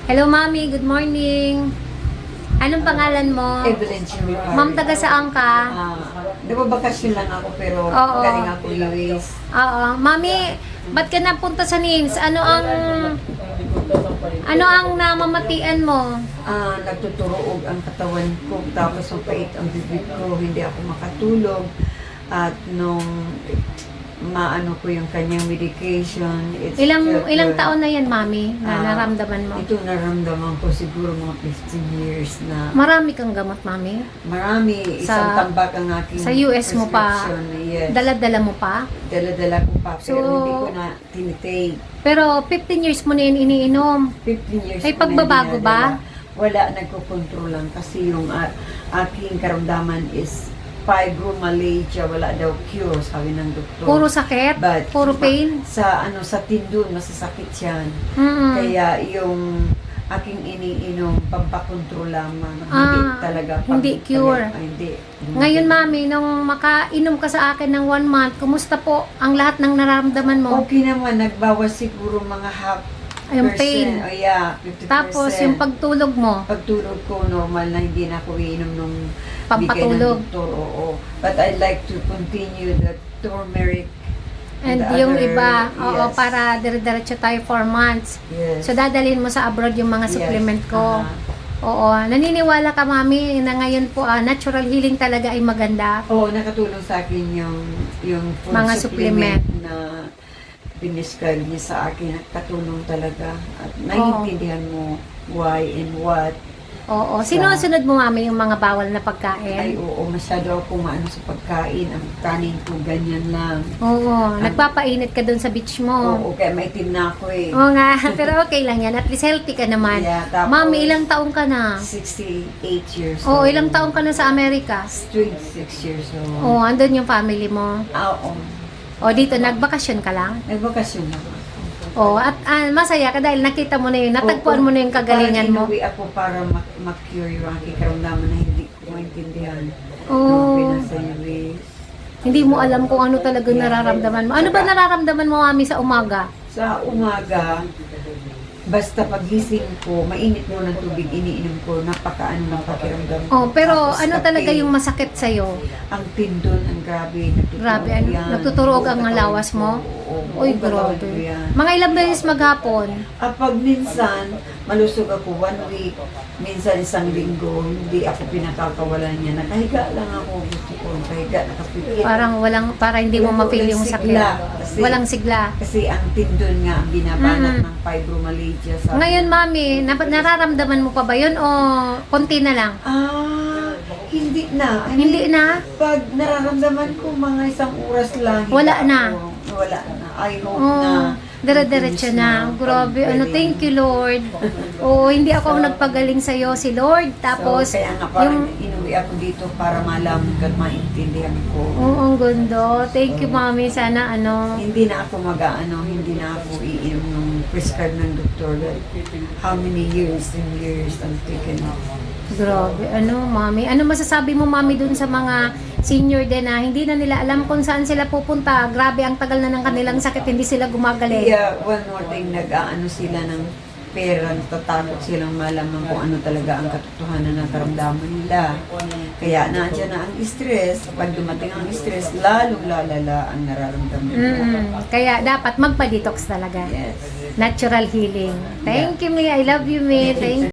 Hello, Mami. Good morning. Anong pangalan mo? Evelyn Chimura. Ma'am, taga saan ka? Nababakasyon lang ako pero Oo. galing ako US. Oo. Mami, ba't ka napunta sa NIMS? Ano ang namamatian mo? Nagtuturoog ang katawan ko tapos ang pait ang bibig ko, hindi ako makatulog. At nung maano ko yung kanyang medication, Ilang taon na yan, Mami, na naramdaman mo? Ito naramdaman ko siguro mga 15 years na. Marami kang gamot, Mami? Marami, isang tambak ang aking Sa US mo pa? prescription. Yes. Dala-dala mo pa? Dala-dala ko pa, pero So, hindi ko na tinitake. Pero 15 years mo na yun iniinom. 15 years May ko na pagbabago dinadala. ba? Wala, nagkocontrol lang kasi yung aking karamdaman is fibromyalgia, wala daw cure, sabi ng doktor. Puro sakit? But, Puro pain? Sa tindon, masasakit yan. Mm-mm. Kaya yung aking iniinom, pampakontrol lamang. Hindi talaga. Hindi cure. Hindi. Ngayon, Mami, nung makainom ka sa akin ng 1 month, kumusta po ang lahat ng nararamdaman mo? Okay naman, nagbawas siguro mga half Yung pain. percent. Oh yeah, 50%. Tapos, yung pagtulog mo, Pagtulog ko, normal na hindi na ako iinom nung Pampatulog. bigay ng doktor. Oo. But I'd like to continue the turmeric. and the yung other- iba, oo, yes. para dire-diretso tayo 4 months. Yes. So, dadalhin mo sa abroad yung mga Yes. supplement ko. Aha. Oo, naniniwala ka, Mami, na ngayon po, natural healing talaga ay maganda. Oo, nakatulong sa akin yung food Mga supplement. na pinescribe niya sa akin. Nakatulong talaga. At naiintindihan mo why and what. Oo, sinusunod mo, Mami, yung mga bawal na Ay, pagkain? oo, masyado ako maano sa pagkain. Ang kanin ko, ganyan lang. Oo, nagpapainit ka dun sa beach mo. Oo, kaya maitim na ako eh. Oo nga, pero okay lang yan. At least healthy ka naman. Yeah, tapos, Mami, ilang taong ka na? 68 years old. Oo, ilang taong ka na sa Amerika? 26 years old. Oo, andun yung family mo. Oo. O, dito, nagbakasyon ka lang? Nagbakasyon ako. Oo, at masaya ka dahil nakita mo na yun, natagpuan mo na yung kagalingan mo. Parang inuwi ako para ma-cure yung aking karamdaman na hindi ko maintindihan. Oo. Nung pinasa US. Hindi mo alam kung ano talaga nararamdaman mo. Ano ba nararamdaman mo, Mami, sa umaga? Sa umaga, basta pagising ko, mainit mo ng tubig, iniinom ko, napakaano ng pakiramdam ko. Oh, pero Tapos ano talaga kape, yung masakit sa'yo? ang tindon, ang grabe. Grabe, ano? Nagtuturog ang lawas mo? Uy, grabe. Mga ilang beses maghapon? Pag minsan, malusog ako 1 week, minsan isang linggo, hindi ako pinakakawalan niya. Nakahiga lang ako, gusto ko nakahiga, nakapikit. Para hindi mo ma-feel yung sakit. sigla. Kasi- Walang sigla. Kasi ang tindon nga ang binabanat ng fibromyalgia. Sa Ngayon, Mami, nararamdaman mo pa ba yun o konti na lang? Hindi na. Hindi na? Pag nararamdaman ko mga isang oras lang. Wala higa na? ako. Wala na. I hope Oh, na. dire-diretso na. Grabe, thank you, Lord. Oo, hindi ako ang nagpagaling sa'yo, si Lord. Tapos, so, kaya nga parang yung... inuwi ako dito para malaman at maintindihan ko. Oo, ang ganda. Thank you, Mami. Sana, Hindi na ako hindi na ako iinom ng prescribe ng doktor. How many years and years I'm taken off. Grabe, Mami? Ano masasabi mo, Mami, dun sa mga senior din na hindi na nila alam kung saan sila pupunta? Grabe, ang tagal na ng kanilang sakit, hindi sila gumagaling. Yeah, one more thing, nag-aano sila ng pera, natatakot silang malaman kung ano talaga ang katotohanan ng karamdaman nila. Kaya nandiyan na ang stress. Pag dumating ang stress, lalong lalala ang nararamdaman nila. Kaya dapat magpa-detox talaga. Yes. Natural healing. Thank you, Mi. I love you, Mi. Thank